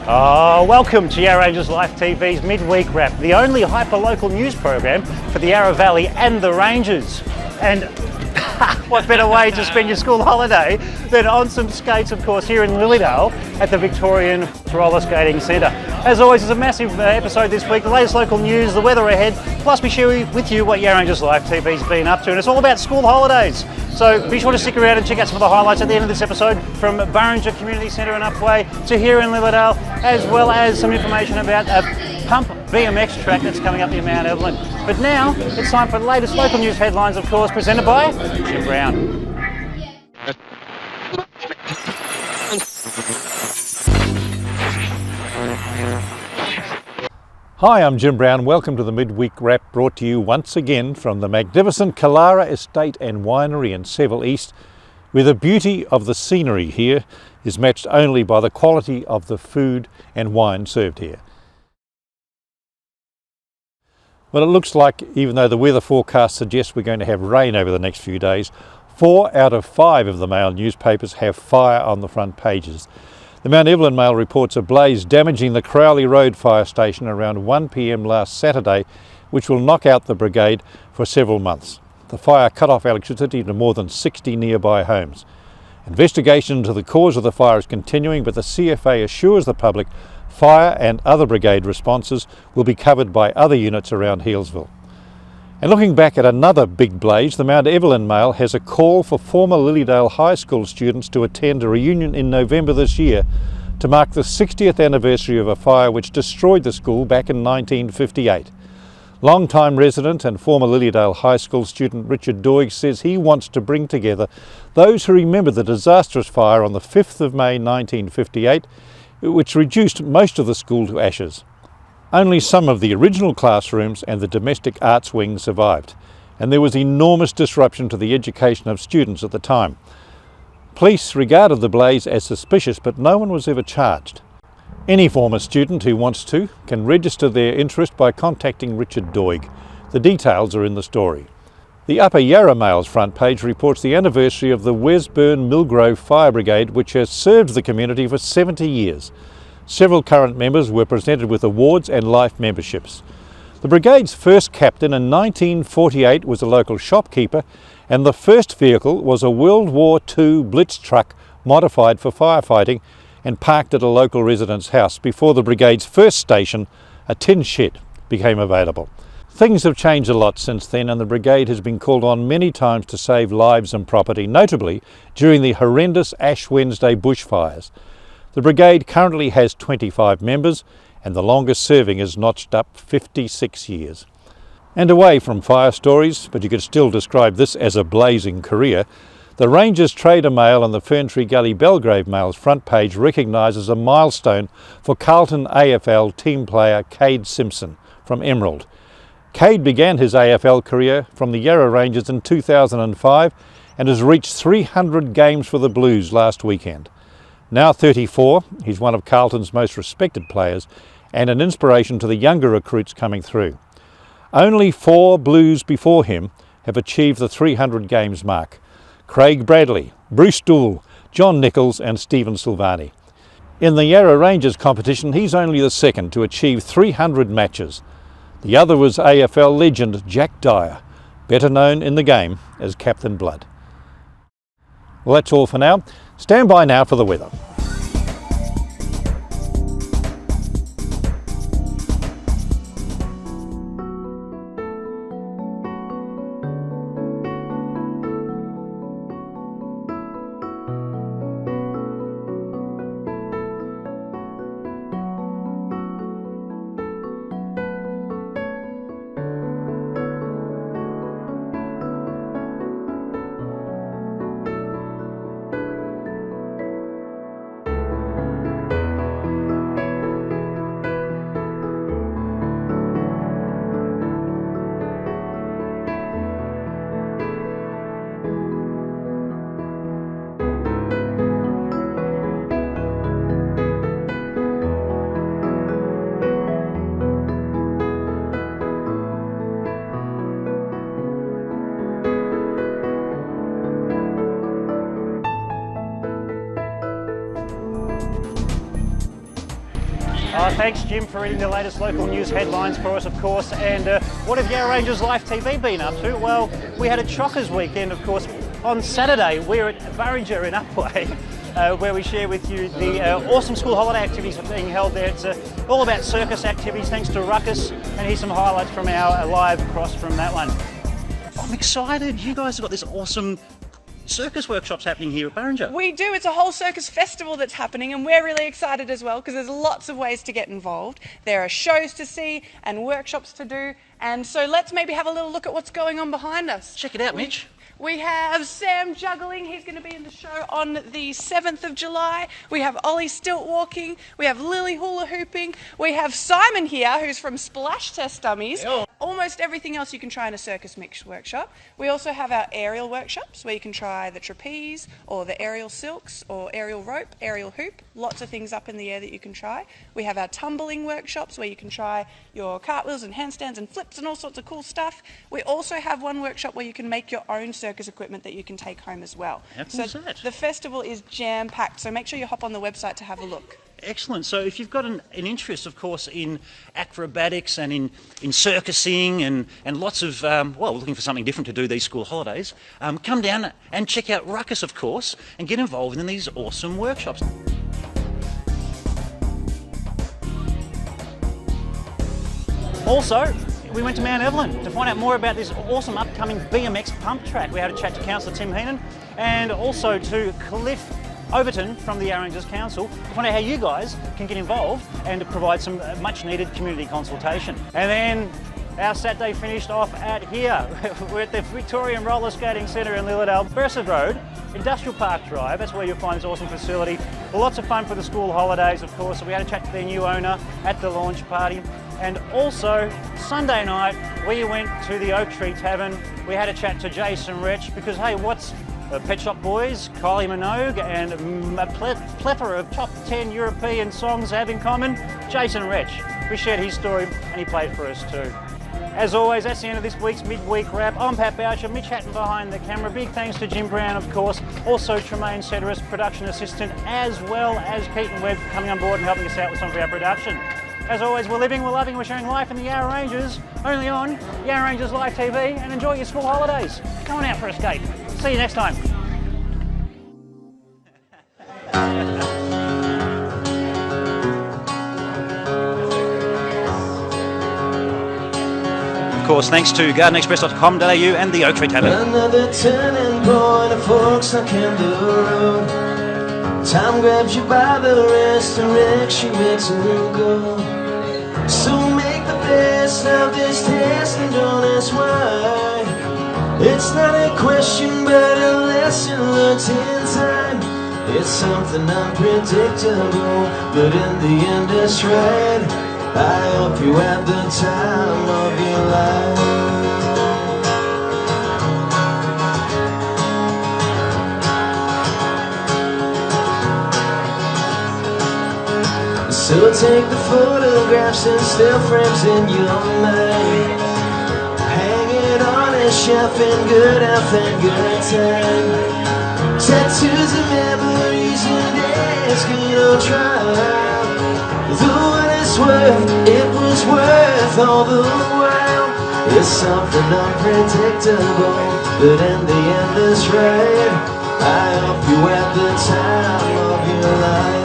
Welcome to Yarra Rangers Life TV's Midweek Wrap, the only hyper-local news program for the Yarra Valley and the Rangers. And what better way to spend your school holiday than on some skates, of course, here in Lilydale at the Victorian Roller Skating Centre. As always, it's a massive episode this week, the latest local news, the weather ahead, plus we share with you what Yarra Rangers Life TV's been up to, and it's all about school holidays. So be sure to stick around and check out some of the highlights at the end of this episode, from Burringer Community Centre and Upway to here in Lilydale, as well as some information about a pump BMX track that's coming up near Mount Evelyn. But now it's time for the latest local news headlines, of course, presented by Jim Brown. Hi, I'm Jim Brown. Welcome to the Midweek Wrap, brought to you once again from the magnificent Killara Estate and Winery in Seville East, where the beauty of the scenery here is matched only by the quality of the food and wine served here. Well, it looks like, even though the weather forecast suggests we're going to have rain over the next few days, 4 out of 5 of the Mail newspapers have fire on the front pages. The Mount Evelyn Mail reports a blaze damaging the Crowley Road fire station around 1 p.m. last Saturday, which will knock out the brigade for several months. The fire cut off electricity to more than 60 nearby homes. Investigation into the cause of the fire is continuing, but the CFA assures the public fire and other brigade responses will be covered by other units around Healesville. And looking back at another big blaze, the Mount Evelyn Mail has a call for former Lilydale High School students to attend a reunion in November this year to mark the 60th anniversary of a fire which destroyed the school back in 1958. Long-time resident and former Lilydale High School student Richard Doig says he wants to bring together those who remember the disastrous fire on the 5th of May 1958, which reduced most of the school to ashes. Only some of the original classrooms and the domestic arts wing survived, and there was enormous disruption to the education of students at the time. Police regarded the blaze as suspicious, but no one was ever charged. Any former student who wants to can register their interest by contacting Richard Doig. The details are in the story. The Upper Yarra Mail's front page reports the anniversary of the Wesburn Millgrove Fire Brigade, which has served the community for 70 years. Several current members were presented with awards and life memberships. The brigade's first captain in 1948 was a local shopkeeper, and the first vehicle was a World War II Blitz truck modified for firefighting and parked at a local resident's house before the brigade's first station, a tin shed, became available. Things have changed a lot since then, and the brigade has been called on many times to save lives and property, notably during the horrendous Ash Wednesday bushfires. The brigade currently has 25 members, and the longest serving is notched up 56 years. And away from fire stories, but you could still describe this as a blazing career, the Rangers Trader Mail and the Ferntree Gully Belgrave Mail's front page recognises a milestone for Carlton AFL team player Cade Simpson from Emerald. Cade began his AFL career from the Yarra Rangers in 2005 and has reached 300 games for the Blues last weekend. Now 34, he's one of Carlton's most respected players and an inspiration to the younger recruits coming through. Only 4 Blues before him have achieved the 300 games mark: Craig Bradley, Bruce Dool, John Nichols and Stephen Silvani. In the Yarra Rangers competition, he's only the second to achieve 300 matches. The other was AFL legend Jack Dyer, better known in the game as Captain Blood. Well, that's all for now. Stand by now for the weather. Thanks, Jim, for reading the latest local news headlines for us, of course. And what have Yarra Rangers Live TV been up to? Well, we had a Chockers weekend, of course. On Saturday, we're at Boucher in Upway, where we share with you the awesome school holiday activities that are being held there. It's all about circus activities, thanks to Ruckus. And here's some highlights from our live cross from that one. I'm excited. You guys have got this awesome circus workshops happening here at Boucher. We do. It's a whole circus festival that's happening, and we're really excited as well because there's lots of ways to get involved. There are shows to see and workshops to do, and so let's maybe have a little look at what's going on behind us. Check it out, Mitch. We have Sam juggling. He's going to be in the show on the 7th of July. We have Ollie stilt walking. We have Lily hula hooping. We have Simon here, who's from Splash Test Dummies. Yo. Almost everything else you can try in a circus mix workshop. We also have our aerial workshops where you can try the trapeze or the aerial silks or aerial rope, aerial hoop. Lots of things up in the air that you can try. We have our tumbling workshops where you can try your cartwheels and handstands and flips and all sorts of cool stuff. We also have one workshop where you can make your own circus equipment that you can take home as well. How cool is that? The festival is jam-packed, so make sure you hop on the website to have a look. Excellent. So if you've got an interest, of course, in acrobatics and in circusing and lots of, well, looking for something different to do these school holidays, come down and check out Ruckus, of course, and get involved in these awesome workshops. Also, we went to Mount Evelyn to find out more about this awesome upcoming BMX pump track. We had a chat to Councillor Tim Heenan and also to Cliff Overton from the Yarra Rangers Council to find out how you guys can get involved and to provide some much needed community consultation. And then our Saturday finished off at here. We're at the Victorian Roller Skating Centre in Lillardale, Bursard Road, Industrial Park Drive. That's where you'll find this awesome facility. Lots of fun for the school holidays, of course. So we had a chat to their new owner at the launch party. And also, Sunday night, we went to the Oak Tree Tavern. We had a chat to Jason Resch because, hey, what's Pet Shop Boys, Kylie Minogue, and a plethora of top 10 European songs have in common? Jason Resch. We shared his story and he played for us too. As always, that's the end of this week's midweek wrap. I'm Pat Boucher, Mitch Hatten behind the camera. Big thanks to Jim Brown, of course. Also Tramaine, Cedras, production assistant, as well as Keaton, Webb coming on board and helping us out with some of our production. As always, we're living, we're loving, we're sharing life in the Yarra Rangers, only on Yarra Rangers Live TV, and enjoy your school holidays. Come on out for a skate. See you next time. Of course, thanks to gardenexpress.com.au and the Oak Tree Tavern. Another turning point, a fork stuck in the road. Time grabs you by the wrist and wrecks you, makes you go. So make the best of this test and don't ask why. It's not a question but a lesson learned in time. It's something unpredictable, but in the end it's right. I hope you had the time of your life. So take the photographs and still frames in your mind. Hang it on a shelf in good health and good time. Tattoos and memories and days good old trial. Though what it's worth, it was worth all the while. It's something unpredictable, but in the end it's right. I hope you had the time of your life.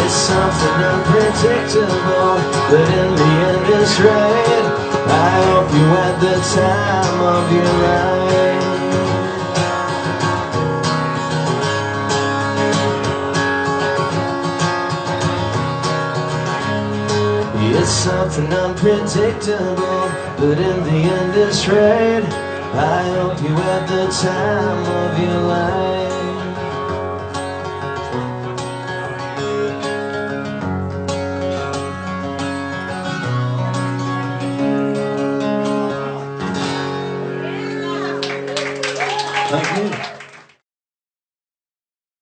Something unpredictable, but in the end it's right. I hope you had the time of your life. It's something unpredictable, but in the end it's right. I hope you had the time of your life. Thank you.